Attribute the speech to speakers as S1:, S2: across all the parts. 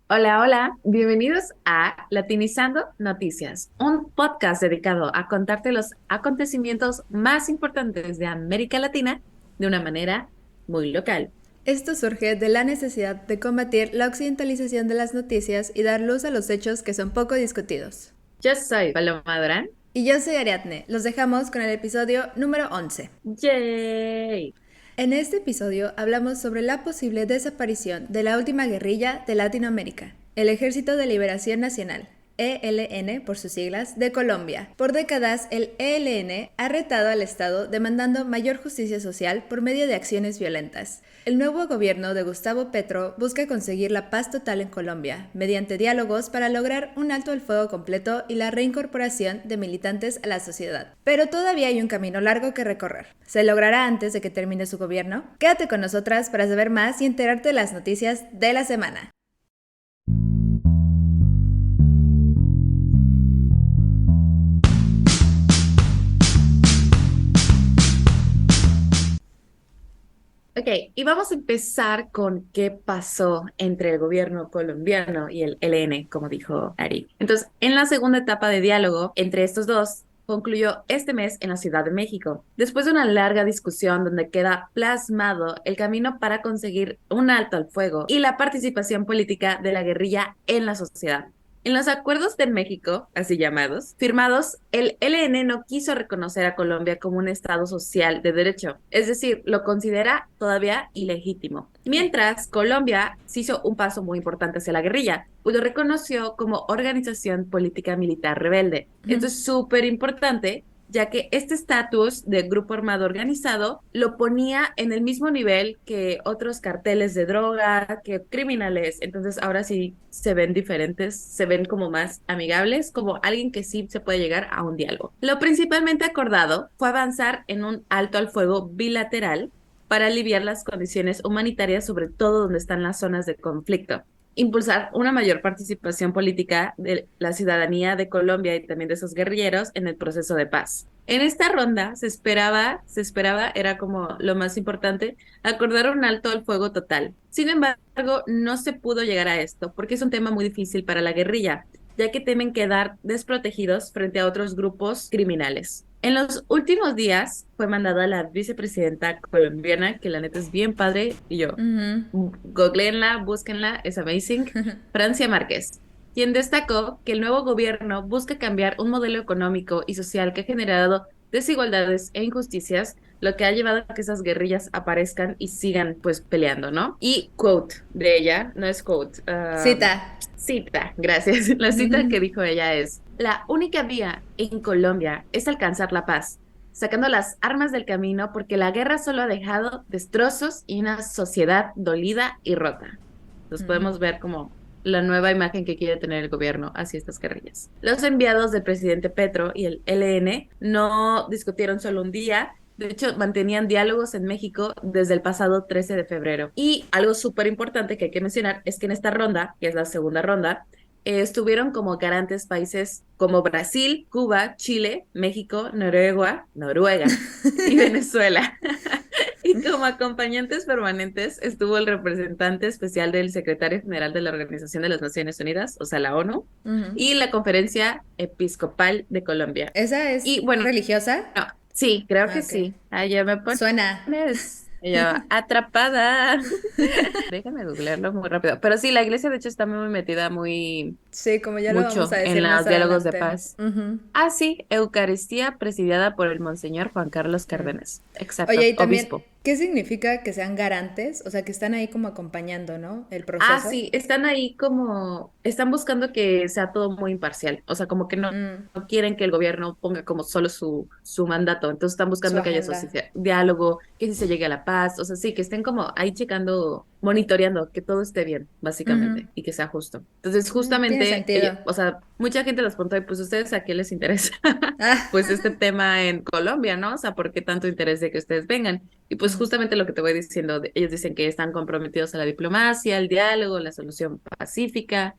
S1: Hola, hola, bienvenidos a Latinizando Noticias, un podcast dedicado a contarte los acontecimientos más importantes de América Latina de una manera muy local.
S2: Esto surge de la necesidad de combatir la occidentalización de las noticias y dar luz a los hechos que son poco discutidos.
S1: Yo soy Paloma Durán.
S2: Y yo soy Ariadne, los dejamos con el episodio número 11.
S1: ¡Yay!
S2: En este episodio hablamos sobre la posible desaparición de la última guerrilla de Latinoamérica, el Ejército de Liberación Nacional, ELN por sus siglas, de Colombia. Por décadas, el ELN ha retado al Estado demandando mayor justicia social por medio de acciones violentas. El nuevo gobierno de Gustavo Petro busca conseguir la paz total en Colombia, mediante diálogos para lograr un alto al fuego completo y la reincorporación de militantes a la sociedad. Pero todavía hay un camino largo que recorrer. ¿Se logrará antes de que termine su gobierno? Quédate con nosotras para saber más y enterarte de las noticias de la semana.
S1: Ok, y vamos a empezar con qué pasó entre el gobierno colombiano y el ELN, como dijo Ari. Entonces, en la segunda etapa de diálogo entre estos dos, concluyó este mes en la Ciudad de México, después de una larga discusión donde queda plasmado el camino para conseguir un alto al fuego y la participación política de la guerrilla en la sociedad. En los acuerdos de México, así llamados, firmados, el ELN no quiso reconocer a Colombia como un Estado social de derecho, es decir, lo considera todavía ilegítimo. Mientras Colombia se hizo un paso muy importante hacia la guerrilla, pues lo reconoció como organización política militar rebelde. Esto es súper importante ya que este estatus de grupo armado organizado lo ponía en el mismo nivel que otros carteles de droga, que criminales. Entonces ahora sí se ven diferentes, se ven como más amigables, como alguien que sí se puede llegar a un diálogo. Lo principalmente acordado fue avanzar en un alto al fuego bilateral para aliviar las condiciones humanitarias, sobre todo donde están las zonas de conflicto, impulsar una mayor participación política de la ciudadanía de Colombia y también de esos guerrilleros en el proceso de paz. En esta ronda se esperaba, era como lo más importante, acordar un alto al fuego total. Sin embargo, no se pudo llegar a esto porque es un tema muy difícil para la guerrilla, ya que temen quedar desprotegidos frente a otros grupos criminales. En los últimos días fue mandada la vicepresidenta colombiana, que la neta es bien padre, y yo, googleenla, búsquenla, es amazing, Francia Márquez, quien destacó que el nuevo gobierno busca cambiar un modelo económico y social que ha generado desigualdades e injusticias, lo que ha llevado a que esas guerrillas aparezcan y sigan pues peleando, ¿no? Y quote de ella, no es quote,
S2: Cita.
S1: cita, gracias. La cita que dijo ella es: la única vía en Colombia es alcanzar la paz, sacando las armas del camino porque la guerra solo ha dejado destrozos y una sociedad dolida y rota. Entonces podemos ver como la nueva imagen que quiere tener el gobierno hacia estas guerrillas. Los enviados del presidente Petro y el ELN no discutieron solo un día. De hecho, mantenían diálogos en México desde el pasado 13 de febrero. Y algo súper importante que hay que mencionar es que en esta ronda, que es la segunda ronda, estuvieron como garantes países como Brasil, Cuba, Chile, México, Noruega y Venezuela. Y como acompañantes permanentes estuvo el representante especial del secretario general de la Organización de las Naciones Unidas, o sea, la ONU, y la Conferencia Episcopal de Colombia.
S2: ¿Esa es
S1: Y bueno,
S2: religiosa?
S1: no, sí, creo
S2: Ah,
S1: que
S2: ok.
S1: sí. Ah, ya me
S2: Suena.
S1: pones. Ya, atrapada. Déjame googlearlo muy rápido. Pero sí, la iglesia de hecho está muy metida muy
S2: Sí, como ya lo vamos
S1: mucho
S2: a
S1: en
S2: decir más
S1: los diálogos de
S2: adelante.
S1: paz. Ah, sí, Eucaristía presidida por el Monseñor Juan Carlos Cárdenas.
S2: Oye,
S1: Exacto,
S2: y también,
S1: obispo.
S2: ¿qué significa que sean garantes? O sea, que están ahí como acompañando, ¿no? El
S1: Ah,
S2: proceso.
S1: sí, están ahí como, están buscando que sea todo muy imparcial, o sea, como que no quieren que el gobierno ponga como solo su mandato, entonces están
S2: Su
S1: buscando que haya
S2: agenda.
S1: diálogo, que sí se llegue a la paz, o sea, sí, que estén como ahí checando, monitoreando, que todo esté bien, básicamente, y que sea justo. Entonces,
S2: Tiene
S1: justamente,
S2: sentido.
S1: o sea, mucha gente les preguntó, y pues, ¿ustedes a qué les interesa?
S2: Ah,
S1: Pues este tema en Colombia, ¿no? O sea, ¿por qué tanto interés de que ustedes vengan? Y pues justamente lo que te voy diciendo, ellos dicen que están comprometidos a la diplomacia, al diálogo, la solución pacífica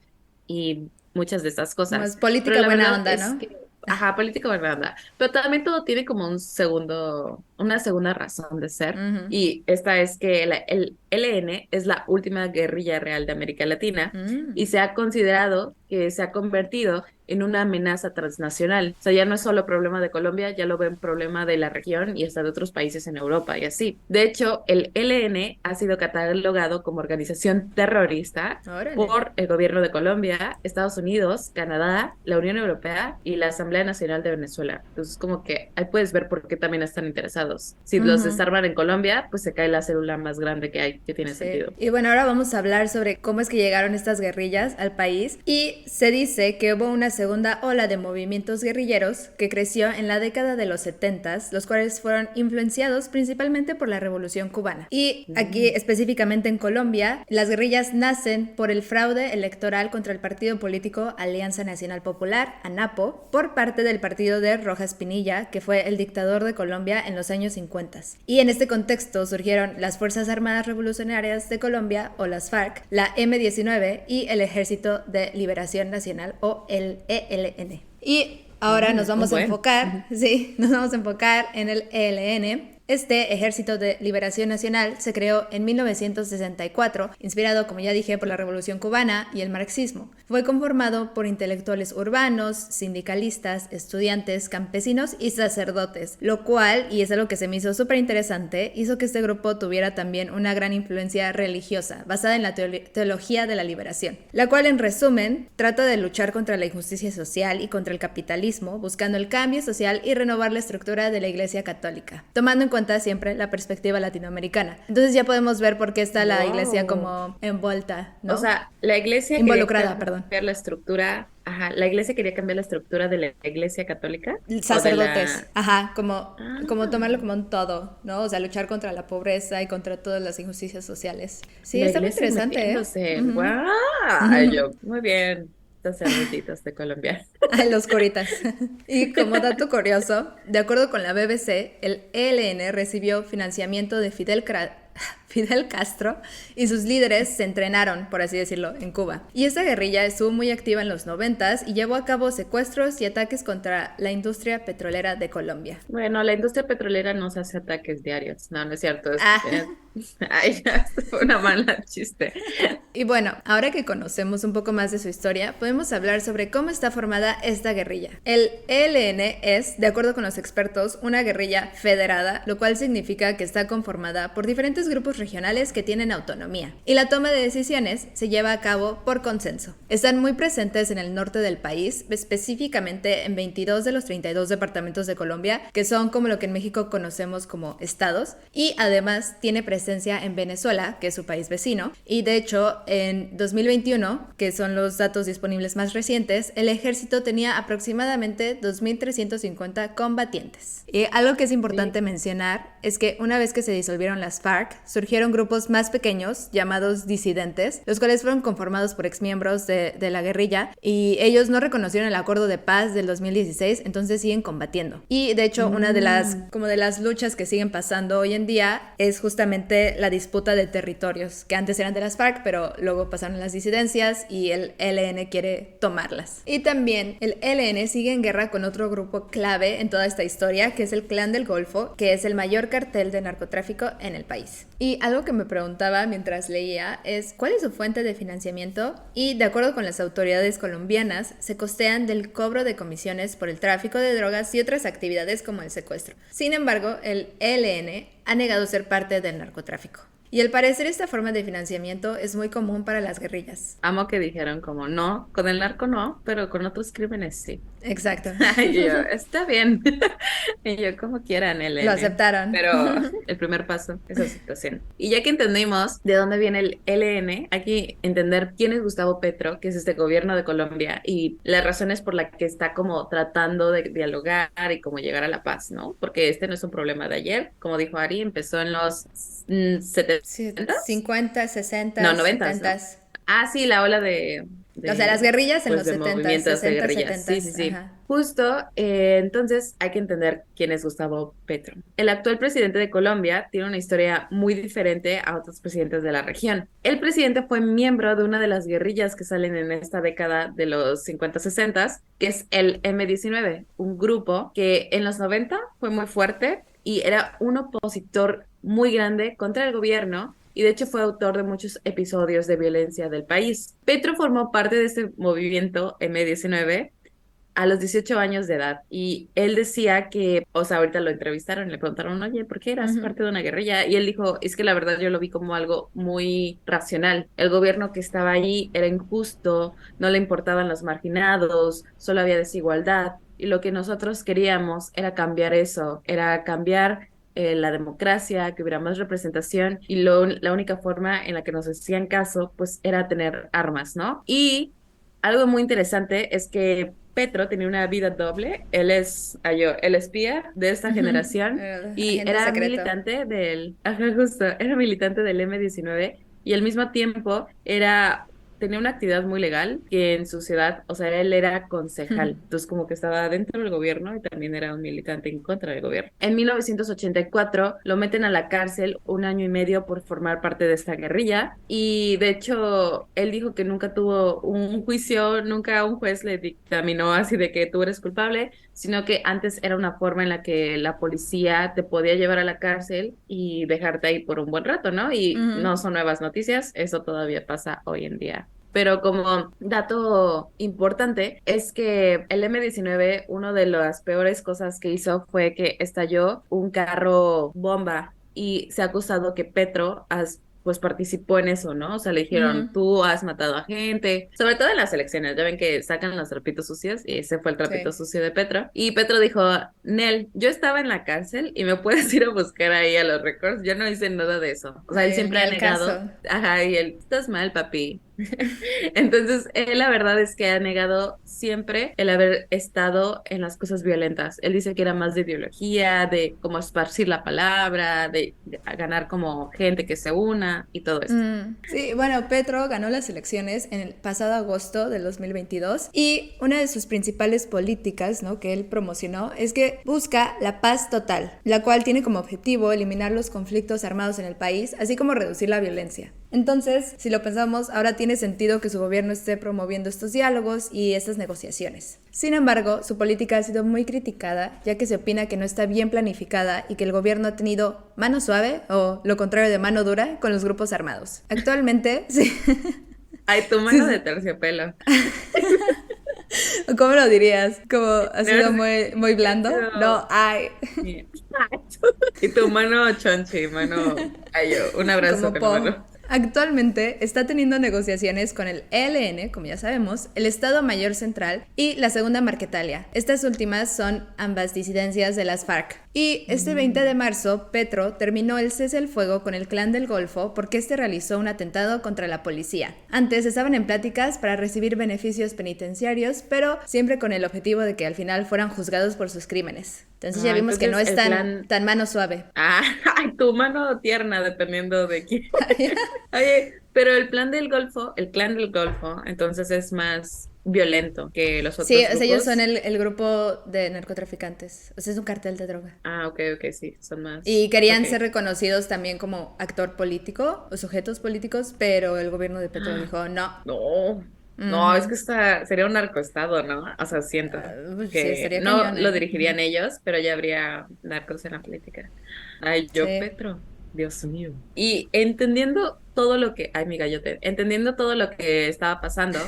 S1: y muchas de estas
S2: como es
S1: cosas. Pero
S2: política
S1: la
S2: buena
S1: verdad
S2: onda,
S1: es
S2: ¿no?
S1: que, ajá, política buena onda. Pero también todo tiene como una segunda razón de ser. Y esta es que el ELN es la última guerrilla real de América Latina
S2: Mm.
S1: y se ha considerado que se ha convertido en una amenaza transnacional. O sea, ya no es solo problema de Colombia, ya lo ven problema de la región y hasta de otros países en Europa y así. De hecho, el ELN ha sido catalogado como organización terrorista
S2: Órale.
S1: por el gobierno de Colombia, Estados Unidos, Canadá, la Unión Europea y la Asamblea Nacional de Venezuela. Entonces, como que ahí puedes ver por qué también están interesados. Si los
S2: Ujú.
S1: desarman en Colombia, pues se cae la célula más grande que hay, que tiene
S2: Sí.
S1: sentido.
S2: Y bueno, ahora vamos a hablar sobre cómo es que llegaron estas guerrillas al país. Y se dice que hubo una segunda ola de movimientos guerrilleros que creció en la década de los 70, los cuales fueron influenciados principalmente por la Revolución Cubana. Y aquí, específicamente en Colombia, las guerrillas nacen por el fraude electoral contra el partido político Alianza Nacional Popular, ANAPO, por parte del partido de Rojas Pinilla, que fue el dictador de Colombia en los años 50. Y en este contexto surgieron las Fuerzas Armadas Revolucionarias de Colombia, o las FARC, la M-19 y el Ejército de Liberación Nacional, o el ELN. Y ahora nos vamos a enfocar, sí, nos vamos a enfocar en el ELN. Este Ejército de Liberación Nacional se creó en 1964, inspirado, como ya dije, por la Revolución Cubana y el marxismo. Fue conformado por intelectuales urbanos, sindicalistas, estudiantes, campesinos y sacerdotes, lo cual, y es algo que se me hizo súper interesante, hizo que este grupo tuviera también una gran influencia religiosa, basada en la teología de la liberación, la cual, en resumen, trata de luchar contra la injusticia social y contra el capitalismo, buscando el cambio social y renovar la estructura de la Iglesia Católica, tomando en cuenta siempre la perspectiva latinoamericana. Entonces ya podemos ver por qué está la iglesia como envuelta, ¿no?
S1: O sea, la iglesia
S2: involucrada,
S1: quería cambiar la estructura, ajá, la iglesia quería cambiar la estructura de la iglesia católica o de
S2: Sacerdotes,
S1: la...
S2: ajá, como tomarlo
S1: Ah,
S2: como un todo, ¿no? O sea, luchar contra la pobreza y contra todas las injusticias sociales. Sí,
S1: la
S2: está muy
S1: iglesia
S2: interesante, ¿eh?
S1: metiéndose,
S2: Ujú.
S1: ¡guau! Yo, muy bien, sacerdotitos de Colombia.
S2: Ay, los coritas. Y como dato curioso, de acuerdo con la BBC, el ELN recibió financiamiento de Fidel Castro y sus líderes se entrenaron, por así decirlo, en Cuba. Y esta guerrilla estuvo muy activa en los 90 y llevó a cabo secuestros y ataques contra la industria petrolera de Colombia.
S1: Bueno, la industria petrolera nos hace ataques diarios. No, no es cierto.
S2: Ah,
S1: Ay, ya, fue una mala chiste.
S2: y bueno, ahora que conocemos un poco más de su historia, podemos hablar sobre cómo está formada esta guerrilla. El ELN es, de acuerdo con los expertos, una guerrilla federada, lo cual significa que está conformada por diferentes grupos regionales que tienen autonomía. Y la toma de decisiones se lleva a cabo por consenso. Están muy presentes en el norte del país, específicamente en 22 de los 32 departamentos de Colombia, que son como lo que en México conocemos como estados, y además tiene presencia en Venezuela, que es su país vecino, y de hecho en 2021, que son los datos disponibles más recientes, el ejército tenía aproximadamente 2.350 combatientes. Y algo que es importante mencionar es que una vez que se disolvieron las FARC, surgieron grupos más pequeños llamados disidentes, los cuales fueron conformados por exmiembros de la guerrilla, y ellos no reconocieron el acuerdo de paz del 2016, entonces siguen combatiendo. Y de hecho una de las luchas que siguen pasando hoy en día es justamente la disputa de territorios, que antes eran de las FARC, pero luego pasaron las disidencias y el ELN quiere tomarlas. Y también el ELN sigue en guerra con otro grupo clave en toda esta historia, que es el Clan del Golfo, que es el mayor cartel de narcotráfico en el país. Y algo que me preguntaba mientras leía es ¿cuál es su fuente de financiamiento? Y de acuerdo con las autoridades colombianas, se costean del cobro de comisiones por el tráfico de drogas y otras actividades como el secuestro. Sin embargo, el ELN ha negado ser parte del narcotráfico. Y al parecer esta forma de financiamiento es muy común para las guerrillas.
S1: Amo que dijeron como no, con el narco no, pero con otros crímenes sí.
S2: Exacto.
S1: Y yo, está bien. Y yo, como quieran, el
S2: Lo
S1: N.
S2: aceptaron.
S1: Pero el primer paso es aceptación. Y ya que entendimos de dónde viene el LN, hay que entender quién es Gustavo Petro, que es este gobierno de Colombia, y las razones por las que está como tratando de dialogar y como llegar a la paz, ¿no? Porque este no es un problema de ayer. Como dijo Ari, empezó en los 70.
S2: Sí, 50, 60,
S1: No, 90,
S2: 70.
S1: ¿no? Ah, sí, la ola
S2: O sea, las guerrillas en
S1: pues
S2: los
S1: de
S2: 70,
S1: movimientos de
S2: 60,
S1: guerrillas.
S2: 70.
S1: Sí, sí, sí.
S2: Ajá.
S1: Justo, entonces hay que entender quién es Gustavo Petro. El actual presidente de Colombia tiene una historia muy diferente a otros presidentes de la región. El presidente fue miembro de una de las guerrillas que salen en esta década de los 50-60, que es el M-19, un grupo que en los 90 fue muy fuerte y era un opositor muy grande contra el gobierno y de hecho fue autor de muchos episodios de violencia del país. Petro formó parte de este movimiento M19 a los 18 años de edad y él decía que, o sea, ahorita lo entrevistaron y le preguntaron, oye, ¿por qué eras
S2: Ujú.
S1: parte de una guerrilla? Y él dijo, es que la verdad yo lo vi como algo muy racional. El gobierno que estaba ahí era injusto, no le importaban los marginados, solo había desigualdad y lo que nosotros queríamos era cambiar eso, era cambiar la democracia, que hubiera más representación y la única forma en la que nos hacían caso pues era tener armas, ¿no? Y algo muy interesante es que Petro tenía una vida doble. Él es el espía de esta
S2: Ujú.
S1: generación y
S2: Agente
S1: era
S2: secreto.
S1: militante ajá, justo, era militante del M19 y al mismo tiempo tenía una actividad muy legal que en su ciudad, o sea, él era concejal, entonces como que estaba dentro del gobierno y también era un militante en contra del gobierno. En 1984 lo meten a la cárcel 1 año y medio por formar parte de esta guerrilla y de hecho él dijo que nunca tuvo un juicio, nunca un juez le dictaminó así de que tú eres culpable, sino que antes era una forma en la que la policía te podía llevar a la cárcel y dejarte ahí por un buen rato, ¿no? Y
S2: Ujú.
S1: no son nuevas noticias, eso todavía pasa hoy en día. Pero como dato importante es que el M19, una de las peores cosas que hizo fue que estalló un carro bomba y se ha acusado que pues participó en eso, ¿no? O sea, le dijeron,
S2: Ujú.
S1: tú has matado a gente, sobre todo en las elecciones, ya ven que sacan los trapitos sucios y ese fue el trapito
S2: Sí.
S1: sucio de Petro. Y Petro dijo, Nel, yo estaba en la cárcel y me puedes ir a buscar ahí a los récords, yo no hice nada de eso. O sea, él
S2: Ni
S1: siempre ha
S2: al
S1: negado,
S2: caso.
S1: ajá, y él, estás mal, papi. Entonces, él la verdad es que ha negado siempre el haber estado en las cosas violentas. Él dice que era más de ideología, de cómo esparcir la palabra, de ganar como gente que se una y todo esto.
S2: Sí, bueno, Petro ganó las elecciones en el pasado agosto del 2022 y una de sus principales políticas, ¿no?, que él promocionó es que busca la paz total, la cual tiene como objetivo eliminar los conflictos armados en el país, así como reducir la violencia. Entonces, si lo pensamos, ahora tiene sentido que su gobierno esté promoviendo estos diálogos y estas negociaciones. Sin embargo, su política ha sido muy criticada, ya que se opina que no está bien planificada y que el gobierno ha tenido mano suave, o lo contrario de mano dura, con los grupos armados. Actualmente, sí,
S1: Ay, tu
S2: sí,
S1: mano de terciopelo.
S2: ¿cómo lo dirías? ¿Como ha
S1: No
S2: sido
S1: sé,
S2: muy, muy
S1: ha
S2: blando? No,
S1: sido...
S2: ay,
S1: Y tu mano chonchi, mano... Ay, yo, un abrazo
S2: como
S1: con la
S2: Po.
S1: mano.
S2: Actualmente está teniendo negociaciones con el ELN, como ya sabemos, el Estado Mayor Central y la Segunda Marquetalia. Estas últimas son ambas disidencias de las FARC. Y este 20 de
S1: Mm.
S2: marzo, Petro terminó el cese al fuego con el Clan del Golfo porque este realizó un atentado contra la policía. Antes estaban en pláticas para recibir beneficios penitenciarios, pero siempre con el objetivo de que al final fueran juzgados por sus crímenes. Entonces ya
S1: Ah,
S2: vimos que no
S1: entonces
S2: es
S1: el
S2: tan,
S1: plan...
S2: tan mano suave.
S1: Ah, ay, tu mano tierna, dependiendo de quién. Oye, pero el plan del Golfo, el clan del Golfo, entonces es más violento que los
S2: Sí,
S1: otros
S2: o sea, ellos son
S1: grupos.
S2: el grupo de narcotraficantes. O sea, es un cartel de droga.
S1: Ah, ok, ok, sí, son
S2: Y
S1: más. Ok.
S2: querían ser reconocidos también como actor político o sujetos políticos, pero el gobierno de Petro dijo no.
S1: No, no, es
S2: Ujú.
S1: que sería un narcoestado, ¿no? O sea, siento
S2: Pues sí,
S1: que
S2: estaría
S1: no
S2: cañón,
S1: lo
S2: ¿eh?
S1: dirigirían ellos, pero ya habría narcos en la política. Ay, yo,
S2: Sí.
S1: Petro, Dios mío. Y entendiendo todo lo que, ay, mi gallote, entendiendo todo lo que estaba pasando,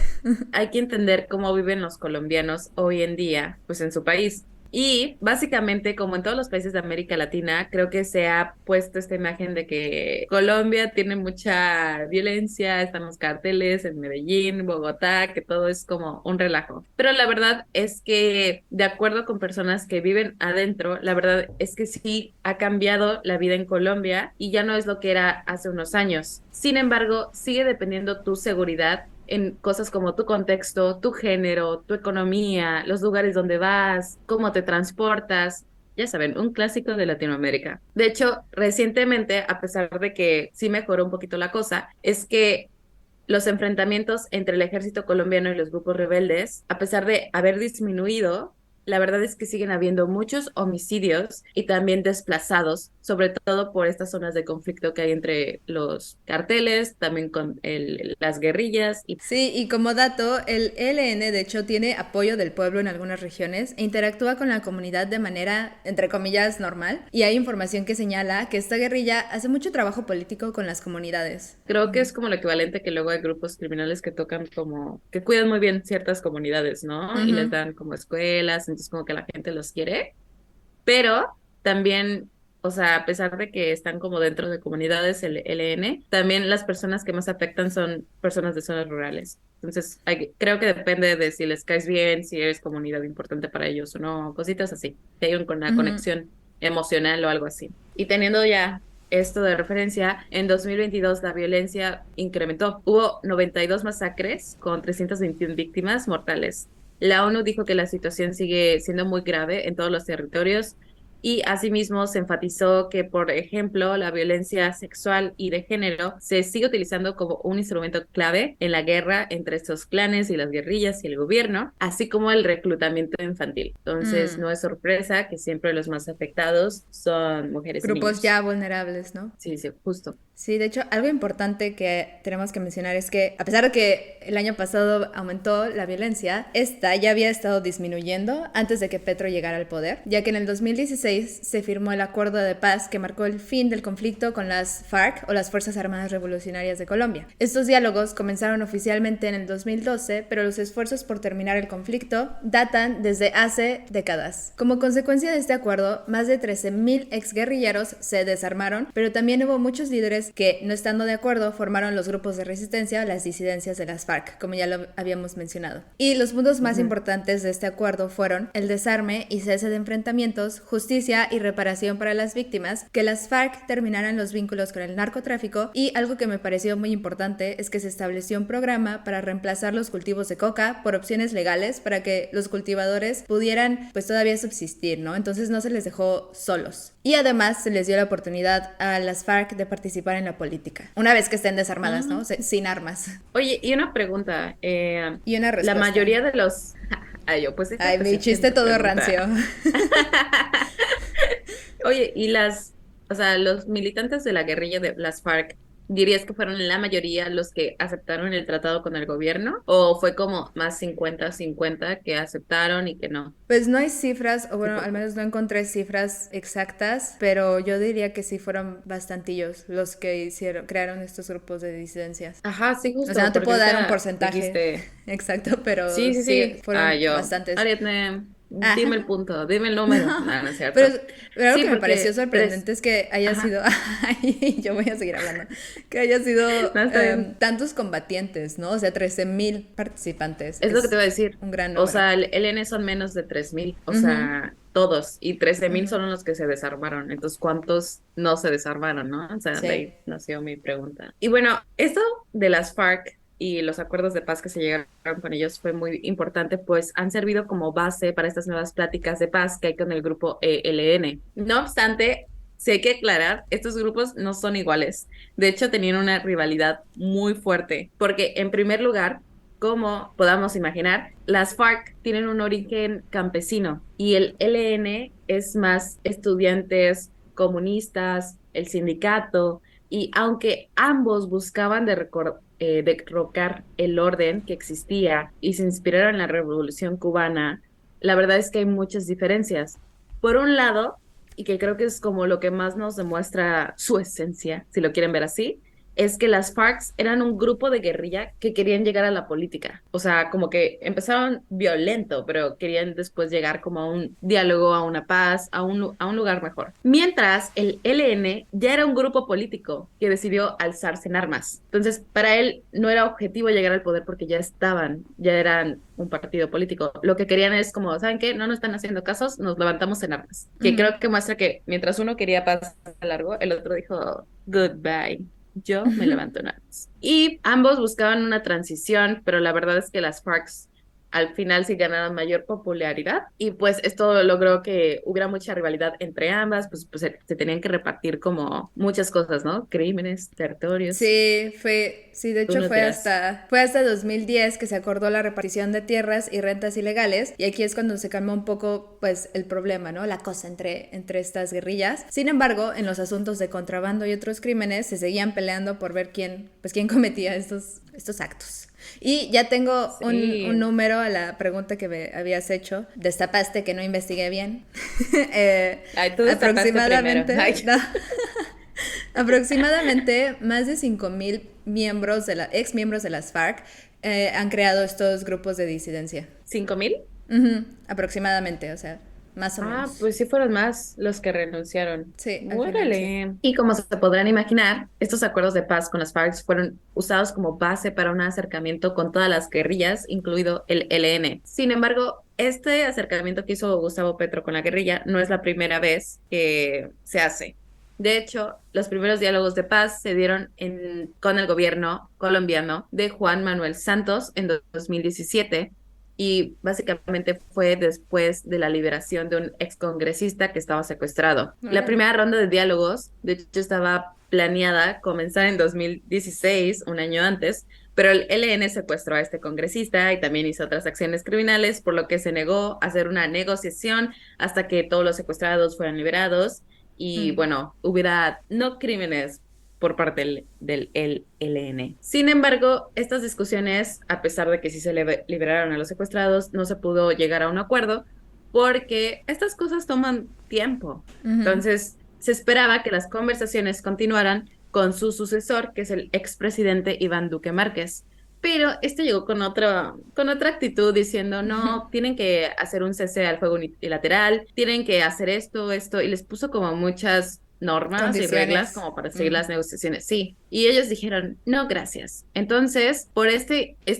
S1: hay que entender cómo viven los colombianos hoy en día, pues en su país. Y básicamente, como en todos los países de América Latina, creo que se ha puesto esta imagen de que Colombia tiene mucha violencia, están los carteles en Medellín, Bogotá, que todo es como un relajo. Pero la verdad es que, de acuerdo con personas que viven adentro, la verdad es que sí ha cambiado la vida en Colombia y ya no es lo que era hace unos años. Sin embargo, sigue dependiendo tu seguridad en cosas como tu contexto, tu género, tu economía, los lugares donde vas, cómo te transportas. Ya saben, un clásico de Latinoamérica. De hecho, recientemente, a pesar de que sí mejoró un poquito la cosa, es que los enfrentamientos entre el ejército colombiano y los grupos rebeldes, a pesar de haber disminuido, la verdad es que siguen habiendo muchos homicidios y también desplazados, sobre todo por estas zonas de conflicto que hay entre los carteles, también con las guerrillas. Y
S2: Sí, y como dato, el ELN de hecho tiene apoyo del pueblo en algunas regiones e interactúa con la comunidad de manera, entre comillas, normal. Y hay información que señala que esta guerrilla hace mucho trabajo político con las comunidades.
S1: creo que es como lo equivalente que luego hay grupos criminales que tocan como, que cuidan muy bien ciertas comunidades, ¿no? Y les
S2: Ujú.
S1: dan como escuelas, entonces como que la gente los quiere. Pero también, o sea, a pesar de que están como dentro de comunidades el LN, también las personas que más afectan son personas de zonas rurales. Entonces, creo que depende de si les caes bien, si eres comunidad importante para ellos o no, cositas así, que hay una
S2: Ujú.
S1: conexión emocional o algo así. Y teniendo ya esto de referencia, en 2022 la violencia incrementó. Hubo 92 masacres con 321 víctimas mortales. La ONU dijo que la situación sigue siendo muy grave en todos los territorios y asimismo se enfatizó que, por ejemplo, la violencia sexual y de género se sigue utilizando como un instrumento clave en la guerra entre estos clanes y las guerrillas y el gobierno, así como el reclutamiento infantil. Entonces,
S2: Mm.
S1: no es sorpresa que siempre los más afectados son mujeres y
S2: Grupos
S1: niños.
S2: ya vulnerables, ¿no?
S1: Sí, sí, justo.
S2: Sí, de hecho, algo importante que tenemos que mencionar es que, a pesar de que el año pasado aumentó la violencia, esta ya había estado disminuyendo antes de que Petro llegara al poder, ya que en el 2016 se firmó el acuerdo de paz que marcó el fin del conflicto con las FARC o las Fuerzas Armadas Revolucionarias de Colombia. Estos diálogos comenzaron oficialmente en el 2012, pero los esfuerzos por terminar el conflicto datan desde hace décadas. Como consecuencia de este acuerdo, más de 13.000 exguerrilleros se desarmaron, pero también hubo muchos líderes que, no estando de acuerdo, formaron los grupos de resistencia o las disidencias de las FARC, como ya lo habíamos mencionado. Y los puntos más importantes de este acuerdo fueron el desarme y cese de enfrentamientos, justicia y reparación para las víctimas, que las FARC terminaran los vínculos con el narcotráfico, y algo que me pareció muy importante es que se estableció un programa para reemplazar los cultivos de coca por opciones legales para que los cultivadores pudieran pues todavía subsistir, ¿no? Entonces no se les dejó solos. Y además se les dio la oportunidad a las FARC de participar en la política, una vez que estén desarmadas, ¿no? Sin armas.
S1: Oye, y una pregunta.
S2: Y una
S1: La
S2: respuesta.
S1: mayoría de los... Ay, yo, pues
S2: Ay,
S1: déjate
S2: mi
S1: hacerte
S2: chiste
S1: una
S2: todo rancio.
S1: pregunta. Oye, y o sea, los militantes de la guerrilla de las FARC, ¿dirías que fueron la mayoría los que aceptaron el tratado con el gobierno? ¿O fue como más 50-50 que aceptaron y que no?
S2: Pues no hay cifras, o bueno,
S1: Tipo,
S2: al menos no encontré cifras exactas, pero yo diría que sí fueron bastantillos los que crearon estos grupos de disidencias.
S1: ajá, sí,
S2: O sea,
S1: justo,
S2: no te
S1: porque
S2: puedo dar un
S1: ahorita
S2: porcentaje
S1: dijiste,
S2: exacto, pero
S1: sí, sí,
S2: sí
S1: sí,
S2: fueron
S1: yo,
S2: bastantes.
S1: Ariadne,
S2: Ajá.
S1: dime el punto, dime el número. No, no es
S2: Pero,
S1: cierto.
S2: pero algo
S1: Sí,
S2: que me pareció
S1: porque
S2: sorprendente es que haya
S1: ajá,
S2: sido, ay, yo voy a seguir hablando, que haya sido
S1: no, está bien.
S2: tantos combatientes, ¿no? O sea, 13.000 participantes.
S1: Es lo que te
S2: Es
S1: iba a decir.
S2: un gran
S1: O
S2: número.
S1: sea, el N son menos de 3.000, o
S2: Ujú,
S1: sea, todos, y 13.000
S2: ujú.
S1: son los que se desarmaron. Entonces, ¿cuántos no se desarmaron, no? O sea, de
S2: Sí.
S1: ahí nació mi pregunta. Y bueno, esto de las FARC y los acuerdos de paz que se llegaron con ellos fue muy importante, pues han servido como base para estas nuevas pláticas de paz que hay con el grupo ELN. No obstante, sí hay que aclarar, estos grupos no son iguales. De hecho, tenían una rivalidad muy fuerte, porque en primer lugar, como podamos imaginar, las FARC tienen un origen campesino y el ELN es más estudiantes comunistas, el sindicato, y aunque ambos buscaban derrocar el orden que existía y se inspiraron en la Revolución Cubana, la verdad es que hay muchas diferencias. Por un lado, y que creo que es como lo que más nos demuestra su esencia, si lo quieren ver así, es que las FARC eran un grupo de guerrilla que querían llegar a la política. O sea, como que empezaron violento, pero querían después llegar como a un diálogo, a una paz, a un lugar mejor. Mientras el LN ya era un grupo político que decidió alzarse en armas. Entonces, para él no era objetivo llegar al poder porque ya eran un partido político. Lo que querían es como, ¿saben qué? No nos están haciendo casos, nos levantamos en armas. Que
S2: Ujú.
S1: creo que muestra que mientras uno quería paz a largo, el otro dijo, goodbye. Yo me levanto en armas. Y ambos buscaban una transición, pero la verdad es que las FARC al final sí ganaron mayor popularidad y pues esto logró que hubiera mucha rivalidad entre ambas, pues se tenían que repartir como muchas cosas, ¿no? Crímenes, territorios,
S2: Sí, de
S1: tú
S2: hecho
S1: nos dirás.
S2: fue hasta 2010 que se acordó la repartición de tierras y rentas ilegales, y aquí es cuando se calmó un poco, pues, el problema, ¿no? La cosa entre estas guerrillas. Sin embargo, en los asuntos de contrabando y otros crímenes se seguían peleando por ver quién cometía estos actos. Y ya tengo un
S1: Sí.
S2: número a la pregunta que me habías hecho. Destapaste que no investigué bien.
S1: Ay, tú destapaste primero. Ay,
S2: Aproximadamente, no, aproximadamente más de 5.000 miembros ex miembros de las FARC han creado estos grupos de disidencia.
S1: ¿5,000?
S2: Ujú, aproximadamente, o sea, más o
S1: Ah,
S2: menos.
S1: pues sí fueron más los que renunciaron.
S2: Sí, al final sí.
S1: Órale. Y como se podrán imaginar, estos acuerdos de paz con las FARC fueron usados como base para un acercamiento con todas las guerrillas, incluido el ELN. Sin embargo, este acercamiento que hizo Gustavo Petro con la guerrilla no es la primera vez que se hace. De hecho, los primeros diálogos de paz se dieron con el gobierno colombiano de Juan Manuel Santos en 2017 y básicamente fue después de la liberación de un excongresista que estaba secuestrado. La
S2: Órale.
S1: primera ronda de diálogos, de hecho, estaba planeada comenzar en 2016, un año antes, pero el ELN secuestró a este congresista y también hizo otras acciones criminales, por lo que se negó a hacer una negociación hasta que todos los secuestrados fueran liberados y,
S2: Mm.
S1: bueno, hubiera no crímenes por parte del ELN. Sin embargo, estas discusiones, a pesar de que sí se liberaron a los secuestrados, no se pudo llegar a un acuerdo porque estas cosas toman tiempo.
S2: Ujú.
S1: Entonces, se esperaba que las conversaciones continuaran con su sucesor, que es el expresidente Iván Duque Márquez. Pero este llegó con otra actitud diciendo, no, tienen que hacer un cese al fuego unilateral, tienen que hacer esto, y les puso como muchas normas y reglas
S2: Condiciones.
S1: como para seguir
S2: Mm.
S1: las negociaciones. Sí, y ellos dijeron, no, gracias. Entonces, por esta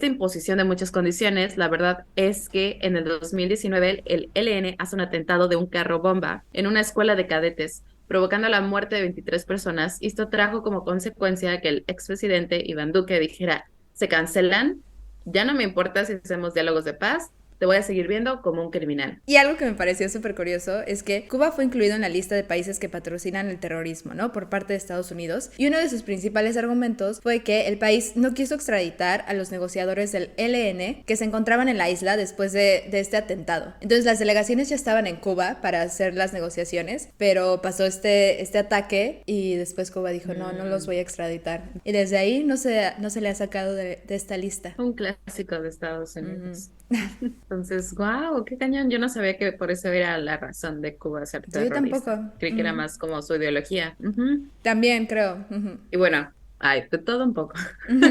S1: imposición de muchas condiciones, la verdad es que en el 2019 el LN hace un atentado de un carro bomba en una escuela de cadetes, provocando la muerte de 23 personas, y esto trajo como consecuencia que el expresidente Iván Duque dijera, se cancelan, ya no me importa si hacemos diálogos de paz, te voy a seguir viendo como un criminal.
S2: Y algo que me pareció súper curioso es que Cuba fue incluido en la lista de países que patrocinan el terrorismo, ¿no? Por parte de Estados Unidos. Y uno de sus principales argumentos fue que el país no quiso extraditar a los negociadores del ELN que se encontraban en la isla después de este atentado. Entonces las delegaciones ya estaban en Cuba para hacer las negociaciones, pero pasó este ataque y después Cuba dijo, no los voy a extraditar. Y desde ahí no se le ha sacado de esta lista.
S1: Un clásico de Estados
S2: Ujú.
S1: Unidos. Entonces, wow, qué cañón. Yo no sabía que por eso era la razón de Cuba ser
S2: Yo tampoco.
S1: terrorista. Creí que era
S2: Ujú.
S1: más como su ideología. Ujú.
S2: También creo. Ujú.
S1: Y bueno, ay, de todo un poco.
S2: Ujú.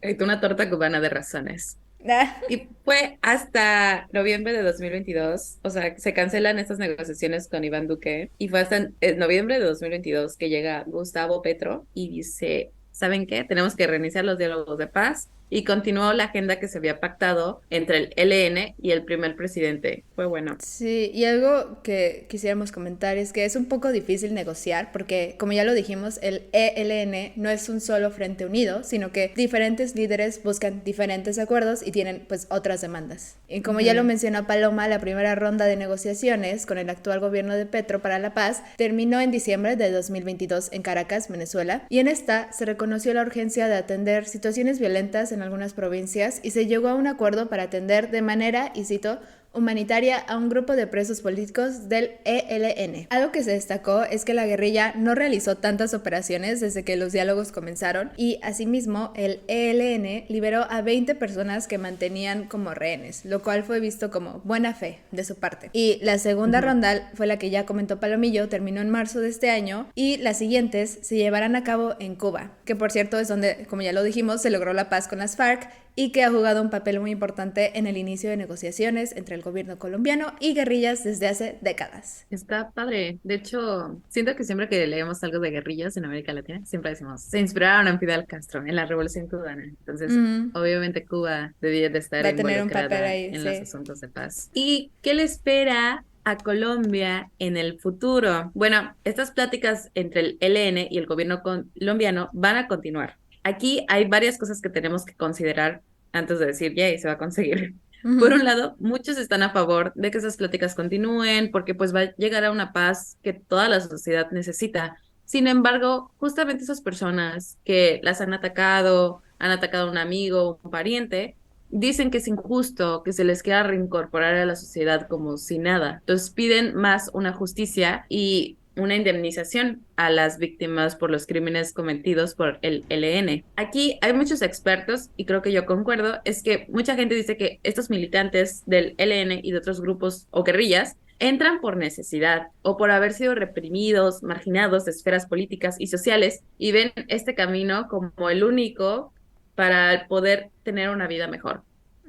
S1: Y tú una torta cubana de razones.
S2: Ah,
S1: Y fue hasta noviembre de 2022, o sea, se cancelan estas negociaciones con Iván Duque, y fue hasta noviembre de 2022 que llega Gustavo Petro y dice, ¿saben qué? Tenemos que reiniciar los diálogos de paz, y continuó la agenda que se había pactado entre el ELN y el primer presidente. Fue bueno.
S2: sí, y algo que quisiéramos comentar es que es un poco difícil negociar porque, como ya lo dijimos, el ELN no es un solo frente unido, sino que diferentes líderes buscan diferentes acuerdos y tienen pues otras demandas. Y como ya lo
S1: Ujú.
S2: mencionó Paloma, la primera ronda de negociaciones con el actual gobierno de Petro para la paz terminó en diciembre de 2022 en Caracas, Venezuela, y en esta se reconoció la urgencia de atender situaciones violentas en algunas provincias y se llegó a un acuerdo para atender de manera, y cito, humanitaria a un grupo de presos políticos del ELN. Algo que se destacó es que la guerrilla no realizó tantas operaciones desde que los diálogos comenzaron y asimismo el ELN liberó a 20 personas que mantenían como rehenes, lo cual fue visto como buena fe de su parte. Y la segunda
S1: Ujú.
S2: ronda fue la que ya comentó Palomillo, terminó en marzo de este año y las siguientes se llevarán a cabo en Cuba, que por cierto es donde, como ya lo dijimos, se logró la paz con las FARC y que ha jugado un papel muy importante en el inicio de negociaciones entre el gobierno colombiano y guerrillas desde hace décadas.
S1: Está padre. De hecho, siento que siempre que leemos algo de guerrillas en América Latina, siempre decimos, se inspiraron en Fidel Castro, en la Revolución Cubana. Entonces,
S2: Mm,
S1: obviamente Cuba debía de estar
S2: va a tener un papel
S1: involucrada
S2: ahí,
S1: en los
S2: sí.
S1: asuntos de paz. ¿Y qué le espera a Colombia en el futuro? Bueno, estas pláticas entre el ELN y el gobierno colombiano van a continuar. Aquí hay varias cosas que tenemos que considerar antes de decir, yay, se va a conseguir. Por
S2: Ujú.
S1: un lado, muchos están a favor de que esas pláticas continúen porque pues va a llegar a una paz que toda la sociedad necesita. Sin embargo, justamente esas personas que las han atacado a un amigo, un pariente, dicen que es injusto que se les quiera reincorporar a la sociedad como si nada. Entonces piden más una justicia y una indemnización a las víctimas por los crímenes cometidos por el ELN. Aquí hay muchos expertos y creo que yo concuerdo, es que mucha gente dice que estos militantes del ELN y de otros grupos o guerrillas entran por necesidad o por haber sido reprimidos, marginados de esferas políticas y sociales y ven este camino como el único para poder tener una vida mejor.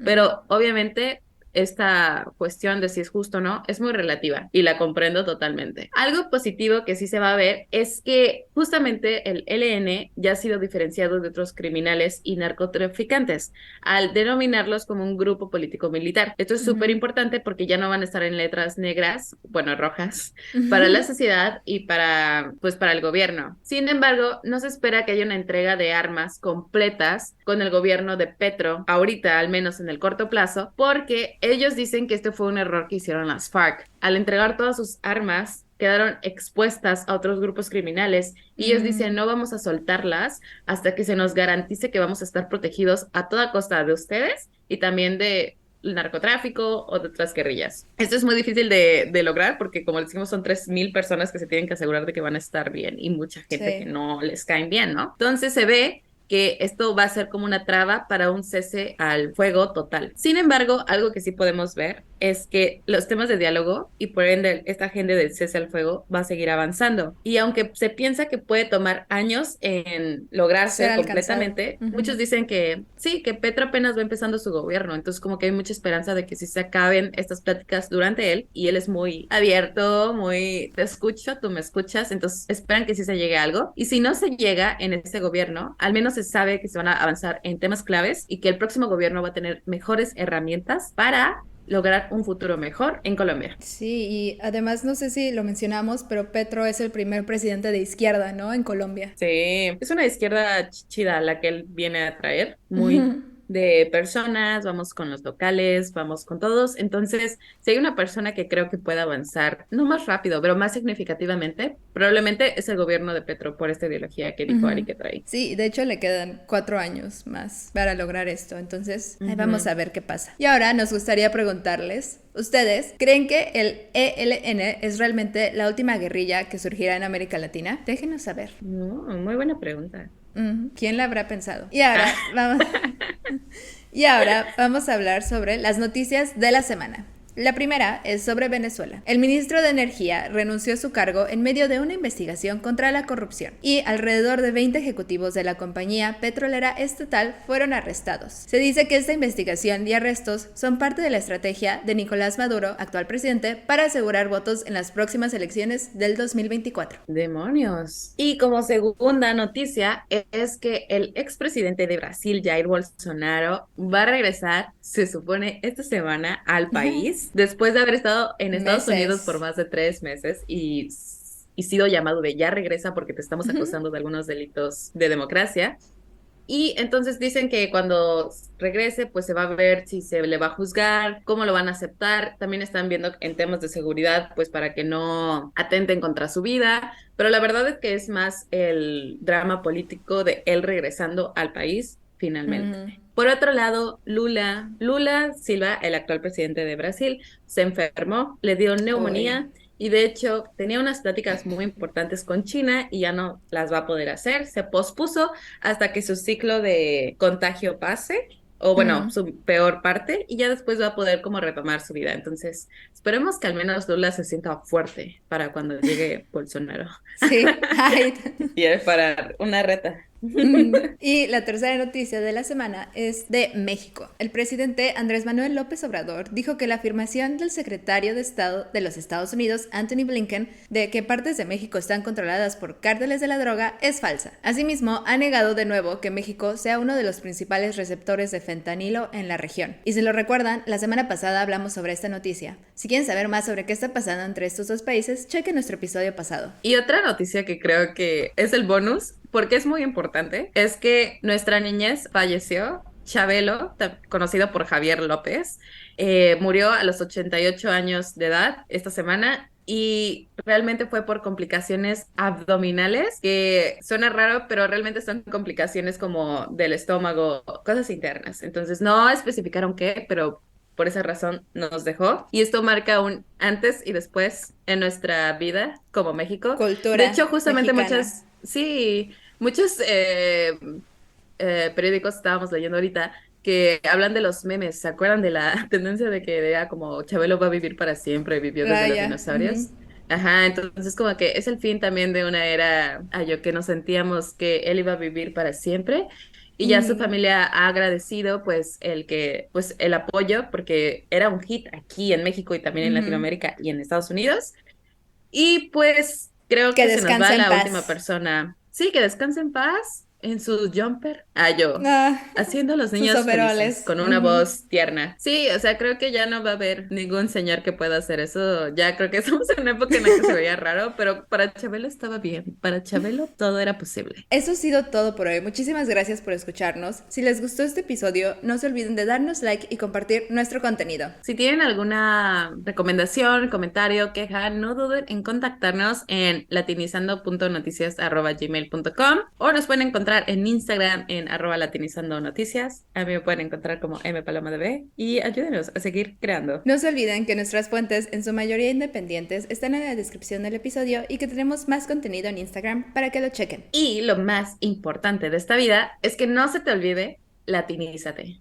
S1: Pero obviamente esta cuestión de si es justo o no es muy relativa y la comprendo totalmente. Algo positivo que sí se va a ver es que justamente el ELN ya ha sido diferenciado de otros criminales y narcotraficantes al denominarlos como un grupo político militar. Esto es súper
S2: Ujú.
S1: importante porque ya no van a estar en letras negras, bueno, rojas, para la
S2: Ujú.
S1: sociedad y pues para el gobierno. Sin embargo, no se espera que haya una entrega de armas completas con el gobierno de Petro, ahorita, al menos en el corto plazo, porque ellos dicen que este fue un error que hicieron las FARC. Al entregar todas sus armas, quedaron expuestas a otros grupos criminales y ellos dicen
S2: Mm.
S1: no vamos a soltarlas hasta que se nos garantice que vamos a estar protegidos a toda costa de ustedes y también de el narcotráfico o de otras guerrillas. Esto es muy difícil de lograr porque, como decimos, son 3,000 personas que se tienen que asegurar de que van a estar bien y mucha gente que
S2: Sí.
S1: no les caen bien, ¿no? Entonces se ve que esto va a ser como una traba para un cese al fuego total. Sin embargo, algo que sí podemos ver es que los temas de diálogo y por ende esta agenda del cese al fuego va a seguir avanzando. Y aunque se piensa que puede tomar años en
S2: Ser
S1: lograrse
S2: alcanzado.
S1: completamente,
S2: Ujú.
S1: muchos dicen que sí, que Petro apenas va empezando su gobierno, entonces como que hay mucha esperanza de que sí se acaben estas pláticas durante él y él es muy abierto, muy te escucho, tú me escuchas, entonces esperan que sí se llegue a algo. Y si no se llega en este gobierno, al menos se sabe que se van a avanzar en temas claves y que el próximo gobierno va a tener mejores herramientas para lograr un futuro mejor en Colombia.
S2: Sí, y además no sé si lo mencionamos, pero Petro es el primer presidente de izquierda, ¿no? En Colombia.
S1: Sí, es una izquierda chida la que él viene a traer, muy
S2: Ujú.
S1: de personas, vamos con los locales, vamos con todos. Entonces, si hay una persona que creo que pueda avanzar, no más rápido, pero más significativamente, probablemente es el gobierno de Petro por esta ideología que dijo Ari
S2: Ujú.
S1: que trae.
S2: Sí, de hecho le quedan 4 años más para lograr esto, entonces ahí vamos
S1: Ujú.
S2: a ver qué pasa. Y ahora nos gustaría preguntarles, ¿ustedes creen que el ELN es realmente la última guerrilla que surgirá en América Latina? Déjenos saber.
S1: No, muy buena pregunta.
S2: ¿Quién la habrá pensado? Y ahora vamos a hablar sobre las noticias de la semana. La primera es sobre Venezuela. El ministro de Energía renunció a su cargo en medio de una investigación contra la corrupción y alrededor de 20 ejecutivos de la compañía petrolera estatal fueron arrestados. Se dice que esta investigación y arrestos son parte de la estrategia de Nicolás Maduro, actual presidente, para asegurar votos en las próximas elecciones del 2024.
S1: Demonios. Y como segunda noticia es que el expresidente de Brasil, Jair Bolsonaro, va a regresar, se supone, esta semana al país, después de haber estado en Estados Unidos por
S2: Meses.
S1: más de 3 meses y sido llamado de ya regresa porque te estamos acusando de algunos delitos de democracia. Y entonces dicen que cuando regrese, pues se va a ver si se le va a juzgar, cómo lo van a aceptar. También están viendo en temas de seguridad, pues para que no atenten contra su vida. Pero la verdad es que es más el drama político de él regresando al país finalmente.
S2: Mm.
S1: Por otro lado, Lula Silva, el actual presidente de Brasil, se enfermó, le dio
S2: Uy.
S1: neumonía y de hecho tenía unas pláticas muy importantes con China y ya no las va a poder hacer. Se pospuso hasta que su ciclo de contagio pase, o bueno,
S2: Mm.
S1: su peor parte, y ya después va a poder como retomar su vida. Entonces, esperemos que al menos Lula se sienta fuerte para cuando llegue Bolsonaro.
S2: Sí. Ay.
S1: Y para una reta.
S2: Y la tercera noticia de la semana es de México. El presidente Andrés Manuel López Obrador dijo que la afirmación del secretario de Estado de los Estados Unidos, Anthony Blinken, de que partes de México están controladas por cárteles de la droga es falsa. Asimismo, ha negado de nuevo que México sea uno de los principales receptores de fentanilo en la región. Y si lo recuerdan, la semana pasada hablamos sobre esta noticia. Si quieren saber más sobre qué está pasando entre estos dos países, chequen nuestro episodio pasado.
S1: Y otra noticia que creo que es el bonus, porque es muy importante, es que nuestra niñez falleció Chabelo, conocido por Javier López, murió a los 88 años de edad esta semana y realmente fue por complicaciones abdominales, que suena raro, pero realmente son complicaciones como del estómago, cosas internas. Entonces no especificaron qué, pero por esa razón nos dejó. Y esto marca un antes y después en nuestra vida como México. De
S2: Cultura
S1: hecho, justamente
S2: mexicana.
S1: sí, muchos periódicos estábamos leyendo ahorita que hablan de los memes. ¿Se acuerdan de la tendencia de que era como Chabelo va a vivir para siempre, vivió desde los
S2: Raya.
S1: dinosaurios? Ajá, entonces como que es el fin también de una era a yo que nos sentíamos que él iba a vivir para siempre y ya su
S2: Ujú.
S1: familia ha agradecido pues pues el apoyo porque era un hit aquí en México y también en
S2: Ujú.
S1: Latinoamérica y en Estados Unidos y pues creo
S2: Que
S1: que se nos
S2: descanse
S1: va
S2: en
S1: la última
S2: paz.
S1: persona. Sí, que descanse en paz en su jumper. Yo,
S2: Ah,
S1: haciendo a los
S2: sus
S1: niños felices,
S2: overoles.
S1: con una
S2: Ujú.
S1: voz tierna. Sí, o sea, creo que ya no va a haber ningún señor que pueda hacer eso. Ya creo que estamos en una época en la que se veía raro, pero para Chabelo estaba bien. Para Chabelo todo era posible.
S2: Eso ha sido todo por hoy. Muchísimas gracias por escucharnos. Si les gustó este episodio, no se olviden de darnos like y compartir nuestro contenido.
S1: Si tienen alguna recomendación, comentario, queja, no duden en contactarnos en latinizando.noticias@gmail.com o nos pueden encontrar en Instagram en @latinizandonoticias. A mí me pueden encontrar como mpalomadb y ayúdenos a seguir creando.
S2: No se olviden que nuestras fuentes, en su mayoría independientes, están en la descripción del episodio y que tenemos más contenido en Instagram para que lo chequen.
S1: Y lo más importante de esta vida es que no se te olvide, latinízate.